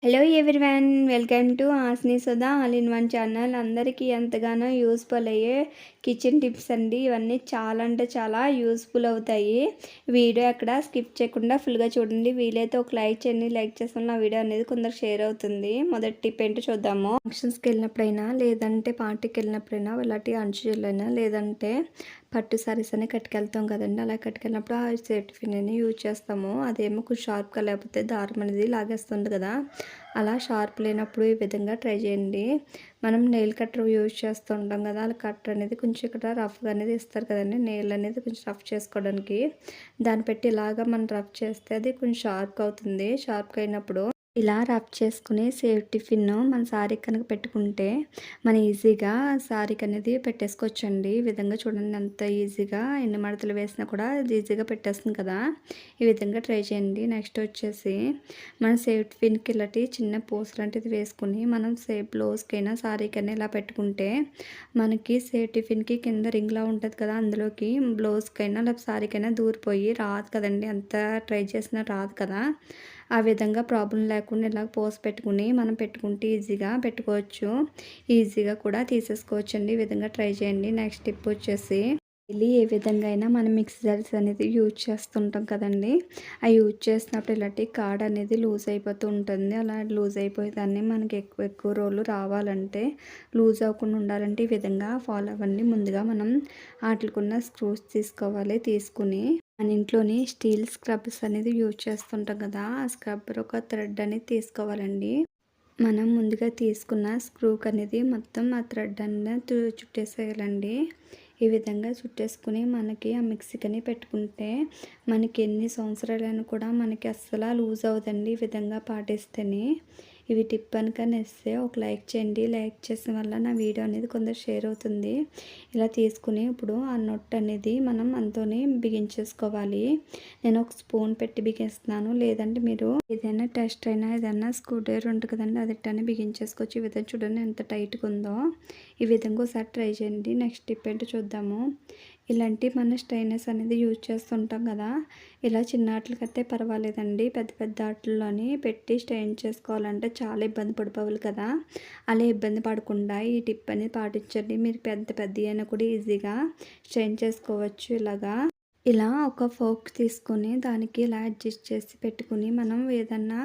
Hello everyone, welcome to Asni Sudha all in one channel. అందరికీ ఎంతగానో useful అయ్యే కిచెన్ టిప్స్ అండి. ఇవన్నీ చాలా అంటే చాలా యూస్ఫుల్ అవుతాయి. వీడియో ఎక్కడ స్కిప్ చేయకుండా ఫుల్గా చూడండి. వీలైతే ఒక లైక్ చేయండి. లైక్ చేసిన నా వీడియో అనేది కొందరు షేర్ అవుతుంది. మొదటి టిప్ ఏంటో చూద్దాము. ఫంక్షన్స్కి వెళ్ళినప్పుడైనా, లేదంటే పార్టీకి వెళ్ళినప్పుడైనా, ఇలాంటి అంచులైనా, లేదంటే పట్టు సారీస్ అని కట్టుకెళ్తాం కదండి. అలా కట్టుకెళ్ళినప్పుడు ఆ సెట్ఫిన్ని యూజ్ చేస్తాము. అదేమో కొంచెం షార్ప్గా లేకపోతే దారం అనేది లాగేస్తుంది కదా. అలా షార్ప్ లేనప్పుడు ఈ విధంగా ట్రై చేయండి. మనం నెయిల్ కట్టర్ యూజ్ చేస్తూ ఉంటాం కదా, అలా కట్టర్ అనేది కొంచెం ఇక్కడ రఫ్గా అనేది ఇస్తారు కదండి. నెయిల్ అనేది కొంచెం రఫ్ చేసుకోవడానికి దాన్ని పెట్టి ఇలాగా మనం రఫ్ చేస్తే అది కొంచెం షార్ప్గా అవుతుంది. షార్ప్గా అయినప్పుడు ఇలా రఫ్ చేసుకుని సేఫ్టీ పిన్ మన శారీకి కనుక పెట్టుకుంటే మనం ఈజీగా శారీకి అనేది పెట్టేసుకోవచ్చండి. ఈ విధంగా చూడండి ఎంత ఈజీగా, ఎన్ని మడతలు వేసినా కూడా ఈజీగా పెట్టేస్తుంది కదా. ఈ విధంగా ట్రై చేయండి. నెక్స్ట్ వచ్చేసి మన సేఫ్టీ పిన్కి ఇలాంటి చిన్న పూస లాంటిది వేసుకుని మనం బ్లౌజ్కైనా శారీకైనా ఇలా పెట్టుకుంటే మనకి సేఫ్టీ పిన్కి కింద రింగ్లా ఉంటుంది కదా, అందులోకి బ్లౌజ్కైనా లేకపోతే శారీకైనా దూరిపోయి రాదు కదండి. అంత ట్రై చేసినా రాదు కదా. ఆ విధంగా ప్రాబ్లం లేకుండా ఇలా పోసి పెట్టుకుని మనం పెట్టుకుంటే ఈజీగా పెట్టుకోవచ్చు. ఈజీగా కూడా తీసేసుకోవచ్చండి. ఈ విధంగా ట్రై చేయండి. నెక్స్ట్ టిప్ వచ్చేసి డైలీ ఏ విధంగా అయినా మనం మిక్సర్స్ అనేది యూజ్ చేస్తుంటాం కదండి. ఆ యూజ్ చేసినప్పుడు ఇలాంటి కార్డ్ అనేది లూజ్ అయిపోతూ ఉంటుంది. అలా లూజ్ అయిపోయేదాన్ని మనకి ఎక్కువ ఎక్కువ రోజులు రావాలంటే, లూజ్ అవ్వకుండా ఉండాలంటే ఈ విధంగా ఫాలో అవ్వండి. ముందుగా మనం వాటికున్న స్క్రూస్ తీసుకోవాలి. తీసుకుని మన ఇంట్లోని స్టీల్ స్క్రబ్స్ అనేది యూజ్ చేస్తుంటాం కదా, ఆ స్క్రబ్బర్ ఒక థ్రెడ్ అనేది తీసుకోవాలండి. మనం ముందుగా తీసుకున్న స్క్రూక్ అనేది మొత్తం ఆ థ్రెడ్ అనేది చుట్టేసేయాలండి. ఈ విధంగా చుట్టేసుకుని మనకి ఆ మిక్సీకని పెట్టుకుంటే మనకి ఎన్ని సంవత్సరాలైనా కూడా మనకి అస్సలు లూజ్ అవ్వదండి. ఈ విధంగా పాటిస్తేనే ఇవి టిప్ కనుక నేస్తే ఒక లైక్ చేయండి. లైక్ చేసిన వల్ల నా వీడియో అనేది కొందరు షేర్ అవుతుంది. ఇలా తీసుకుని ఇప్పుడు ఆ నొట్ అనేది మనం అంతోనే బిగించేసుకోవాలి. నేను ఒక స్పూన్ పెట్టి బిగిస్తున్నాను. లేదంటే మీరు ఏదైనా టెస్ట్ అయినా ఏదైనా స్క్రూ డ్రైవర్ ఉంటుంది కదండి, అది ఇట్టనే బిగించేసుకోవచ్చు. ఈ విధంగా చూడండి ఎంత టైట్గా ఉందో. ఈ విధంగా ఒకసారి ట్రై చేయండి. నెక్స్ట్ టిప్ ఏంటో చూద్దాము. ఇలాంటి మన స్టైనర్స్ అనేది యూజ్ చేస్తుంటాం కదా, ఇలా చిన్న ఆటలకైతే పర్వాలేదండి. పెద్ద పెద్ద ఆటల్లోని పెట్టి స్టైన్ చేసుకోవాలంటే చాలా ఇబ్బంది పడిపోవాలి కదా. అలా ఇబ్బంది పడకుండా ఈ టిప్ అనేది పాటించండి. మీరు పెద్ద పెద్ద అయినా కూడా ఈజీగా స్టైన్ చేసుకోవచ్చు. ఇలా ఒక ఫోక్ తీసుకొని దానికి ఇలా అడ్జస్ట్ చేసి పెట్టుకుని మనం ఏదన్నా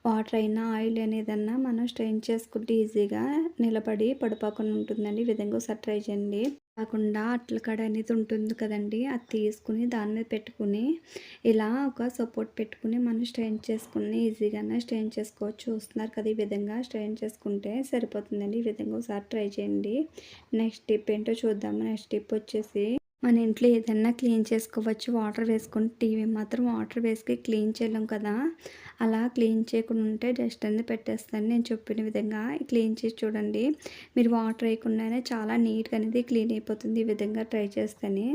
వాటర్ అయినా ఆయిల్ అయినా ఏదన్నా మనం స్ట్రెయిన్ చేసుకుంటే ఈజీగా నిలబడి పడిపోకుండా ఉంటుందండి. ఈ విధంగా ఒకసారి ట్రై చేయండి. కాకుండా అట్ల కాడ అనేది ఉంటుంది కదండి, అది తీసుకుని దాని మీద పెట్టుకుని ఇలా ఒక సపోర్ట్ పెట్టుకుని మనం స్ట్రెయిన్ చేసుకుని ఈజీగానే స్ట్రెయిన్ చేసుకోవచ్చు. చూస్తున్నారు కదా, ఈ విధంగా స్ట్రెయిన్ చేసుకుంటే సరిపోతుందండి. ఈ విధంగా ఒకసారి ట్రై చేయండి. నెక్స్ట్ టిప్ ఏంటో చూద్దాము. నెక్స్ట్ టిప్ వచ్చేసి మన ఇంట్లో ఏదన్నా క్లీన్ చేసుకోవచ్చు. వాటర్ వేసుకొని టీవీ మాత్రం వాటర్ వేసి క్లీన్ చేయలేం కదా. అలా క్లీన్ చేయకుండా ఉంటే డస్ట్ అనేది పెట్టేస్తాను. నేను చెప్పిన విధంగా క్లీన్ చేసి చూడండి. మీరు వాటర్ వేయకుండానే చాలా నీట్గా అనేది క్లీన్ అయిపోతుంది. ఈ విధంగా ట్రై చేస్తేనే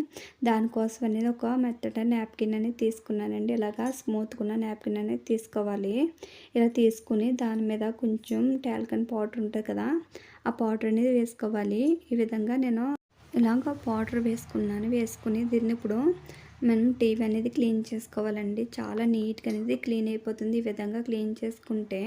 దానికోసం అనేది ఒక మెత్తటి నాప్కిన్ అనేది తీసుకున్నానండి. ఇలాగా స్మూత్గా ఉన్న నాప్కిన్ అనేది తీసుకోవాలి. ఇలా తీసుకుని దాని మీద కొంచెం టాల్కమ్ పౌడర్ ఉంటుంది కదా, ఆ పౌడర్ అనేది వేసుకోవాలి. ఈ విధంగా నేను ఇలాగ పౌడర్ వేసుకుని దీన్ని ఇప్పుడు మనం టీవీ అనేది క్లీన్ చేసుకోవాలండి. చాలా నీట్గా అనేది క్లీన్ అయిపోతుంది. ఈ విధంగా క్లీన్ చేసుకుంటే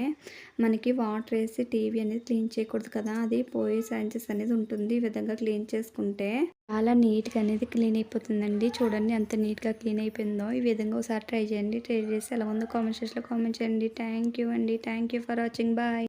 మనకి వాటర్ వేసి టీవీ అనేది క్లీన్ చేయకూడదు కదా, అది పోయే ఛాన్సెస్ అనేది ఉంటుంది. ఈ విధంగా క్లీన్ చేసుకుంటే చాలా నీట్గా అనేది క్లీన్ అయిపోతుందండి. చూడండి ఎంత నీట్గా క్లీన్ అయిపోయిందో. ఈ విధంగా ఒకసారి ట్రై చేయండి. ట్రై చేసి ఎలా ఉందో కామెంట్ సెక్షన్లో కామెంట్ చేయండి. థ్యాంక్ యూ అండి. Thank you for watching. Bye.